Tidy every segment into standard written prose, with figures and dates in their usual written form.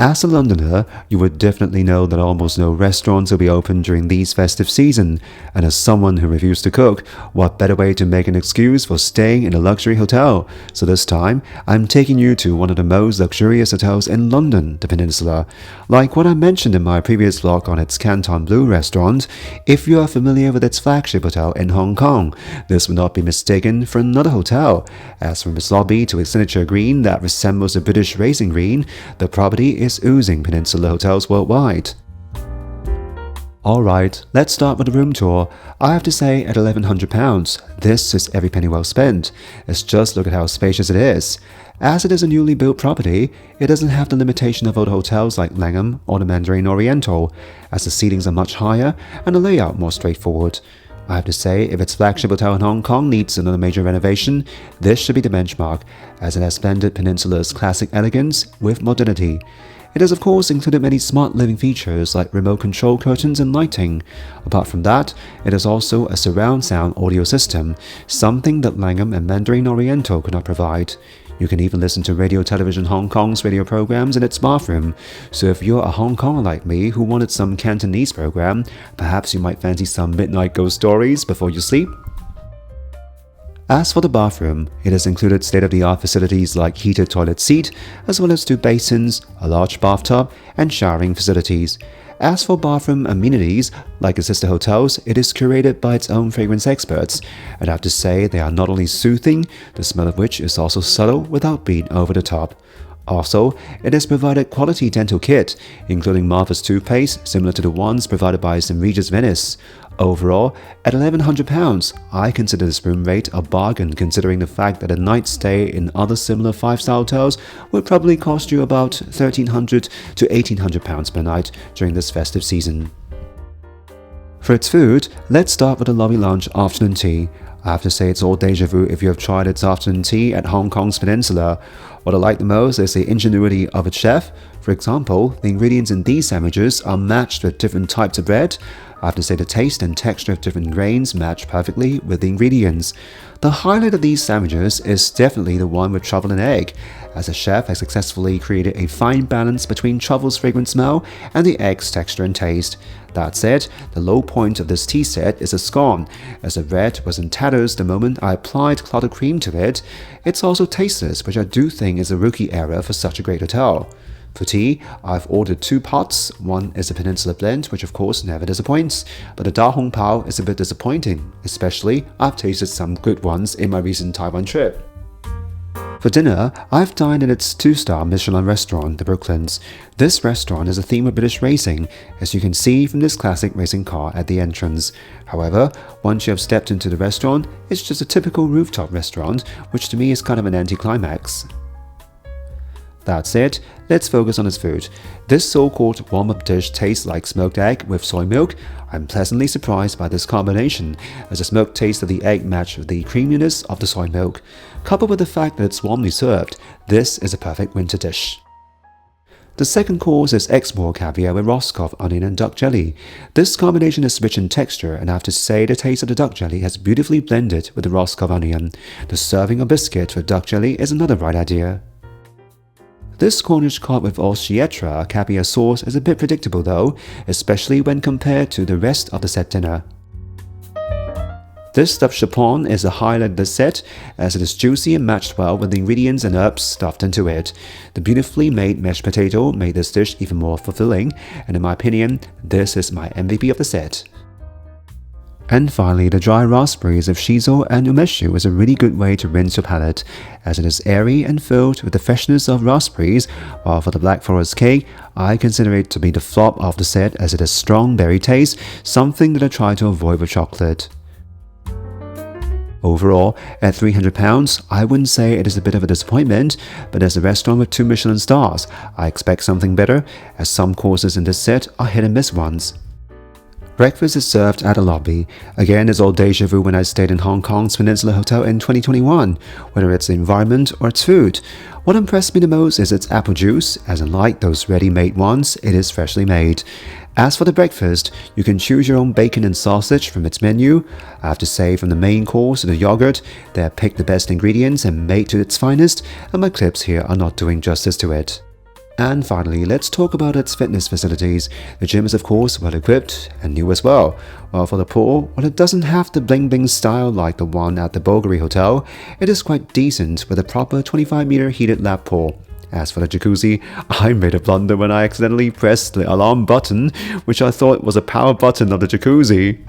As a Londoner, you would definitely know that almost no restaurants will be open during these festive season, and as someone who refused to cook, what better way to make an excuse for staying in a luxury hotel? So this time, I'm taking you to one of the most luxurious hotels in London, the Peninsula. Like what I mentioned in my previous vlog on its Canton Blue restaurant, if you are familiar with its flagship hotel in Hong Kong, this would not be mistaken for another hotel. As from its lobby to its signature green that resembles a British racing green, the property is oozing Peninsula hotels worldwide. Alright, let's start with the room tour. I have to say, at £1,100, this is every penny well spent. Let's just look at how spacious it is. As it is a newly built property, it doesn't have the limitation of other hotels like Langham or the Mandarin Oriental, as the ceilings are much higher and the layout more straightforward. I have to say, if its flagship hotel in Hong Kong needs another major renovation, this should be the benchmark, as it has blended Peninsula's classic elegance with modernity. It has of course included many smart living features like remote control curtains and lighting. Apart from that, it has also a surround sound audio system, something that Langham and Mandarin Oriental could not provide. You can even listen to Radio Television Hong Kong's radio programs in its bathroom, so if you're a Hong Konger like me who wanted some Cantonese program, perhaps you might fancy some midnight ghost stories before you sleep. As for the bathroom, it has included state-of-the-art facilities like heated toilet seat, as well as 2 basins, a large bathtub, and showering facilities. As for bathroom amenities, like its sister hotels, it is curated by its own fragrance experts, and I have to say they are not only soothing, the smell of which is also subtle without being over the top. Also, it has provided quality dental kit, including Martha's toothpaste similar to the ones provided by St. Regis Venice. Overall, at £1,100, I consider this room rate a bargain considering the fact that a night's stay in other similar 5-star hotels would probably cost you about £1,300 to £1,800 per night during this festive season. For its food, let's start with the lobby lounge afternoon tea. I have to say it's all deja vu if you have tried its afternoon tea at Hong Kong's Peninsula. What I like the most is the ingenuity of its chef. For example, the ingredients in these sandwiches are matched with different types of bread. I have to say the taste and texture of different grains match perfectly with the ingredients. The highlight of these sandwiches is definitely the one with truffle and egg, as the chef has successfully created a fine balance between truffle's fragrant smell and the egg's texture and taste. That said, the low point of this tea set is a scone, as the bread was in tatters the moment I applied clotted cream to it. It's also tasteless, which I do think is a rookie error for such a great hotel. For tea, I've ordered 2 pots. One is a Peninsula blend, which of course never disappoints, but the Da Hong Pao is a bit disappointing, especially I've tasted some good ones in my recent Taiwan trip. For dinner, I've dined in its 2-star Michelin restaurant, the Brooklands. This restaurant is a theme of British racing, as you can see from this classic racing car at the entrance. However, once you have stepped into the restaurant, it's just a typical rooftop restaurant, which to me is kind of an anticlimax. That said, let's focus on its food. This so-called warm-up dish tastes like smoked egg with soy milk. I'm pleasantly surprised by this combination, as the smoked taste of the egg matched with the creaminess of the soy milk. Coupled with the fact that it's warmly served, this is a perfect winter dish. The second course is Exmoor caviar with Roscoff onion and duck jelly. This combination is rich in texture, and I have to say the taste of the duck jelly has beautifully blended with the Roscoff onion. The serving of biscuit with duck jelly is another bright idea. This Cornish cod with Oscietra caviar sauce is a bit predictable though, especially when compared to the rest of the set dinner. This stuffed chapon is a highlight of the set, as it is juicy and matched well with the ingredients and herbs stuffed into it. The beautifully made mashed potato made this dish even more fulfilling, and in my opinion, this is my MVP of the set. And finally, the dry raspberries of shiso and umeshu is a really good way to rinse your palate, as it is airy and filled with the freshness of raspberries, while for the black forest cake, I consider it to be the flop of the set as it has strong berry taste, something that I try to avoid with chocolate. Overall, at £300, I wouldn't say it is a bit of a disappointment, but as a restaurant with 2 Michelin stars, I expect something better, as some courses in this set are hit and miss ones. Breakfast is served at a lobby. Again, it's all deja vu when I stayed in Hong Kong's Peninsula Hotel in 2021, whether it's the environment or its food. What impressed me the most is its apple juice, as unlike those ready-made ones, it is freshly made. As for the breakfast, you can choose your own bacon and sausage from its menu. I have to say, from the main course to the yogurt, they have picked the best ingredients and made to its finest, and my clips here are not doing justice to it. And finally, let's talk about its fitness facilities. The gym is of course well equipped and new as well. While for the pool, while it doesn't have the bling bling style like the one at the Bulgari Hotel, it is quite decent with a proper 25-meter heated lap pool. As for the jacuzzi, I made a blunder when I accidentally pressed the alarm button, which I thought was a power button of the jacuzzi.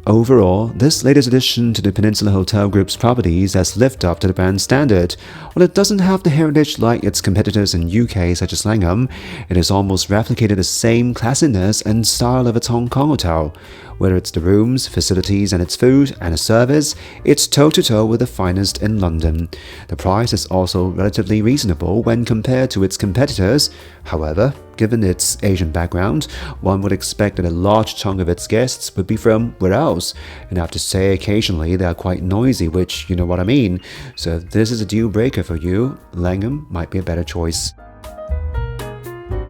Overall, this latest addition to the Peninsula Hotel Group's properties has lived up to the brand standard. While it doesn't have the heritage like its competitors in UK such as Langham, it has almost replicated the same classiness and style of its Hong Kong hotel. Whether it's the rooms, facilities, and its food and the service, it's toe-to-toe with the finest in London. The price is also relatively reasonable when compared to its competitors. However, given its Asian background, one would expect that a large chunk of its guests would be from where else. And I have to say, occasionally they are quite noisy, which you know what I mean. So if this is a deal breaker for you, Langham might be a better choice.